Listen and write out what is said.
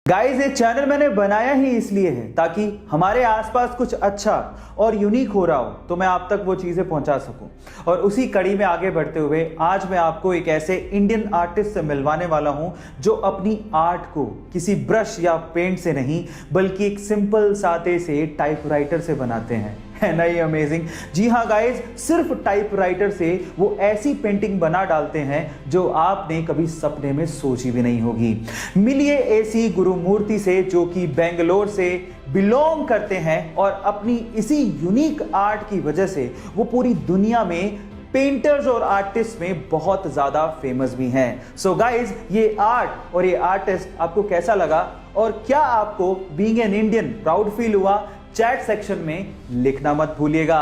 Guys, ये channel मैंने बनाया ही इसलिए है ताकि हमारे आसपास कुछ अच्छा और यूनिक हो रहा हो तो मैं आप तक वो चीज़ें पहुंचा सकूं। और उसी कड़ी में आगे बढ़ते हुए आज मैं आपको एक ऐसे इंडियन आर्टिस्ट से मिलवाने वाला हूं जो अपनी आर्ट को किसी ब्रश या पेंट से नहीं बल्कि एक सिंपल सादे से टाइपराइटर से बनाते हैं। है ना ये अमेजिंग? जी हाँ गाइज, सिर्फ टाइपराइटर से वो ऐसी पेंटिंग बना डालते हैं जो आपने कभी सपने में सोची भी नहीं होगी। मिलिए ऐसी गुरुमूर्ति से जो कि बेंगलोर से बिलोंग करते हैं और अपनी इसी यूनिक आर्ट की वजह से वो पूरी दुनिया में पेंटर्स और आर्टिस्ट में बहुत ज्यादा फेमस भी हैं। सो गाइज, ये आर्ट और ये आर्टिस्ट आपको कैसा लगा और क्या आपको being an Indian proud feel हुआ? चैट सेक्शन में लिखना मत भूलिएगा।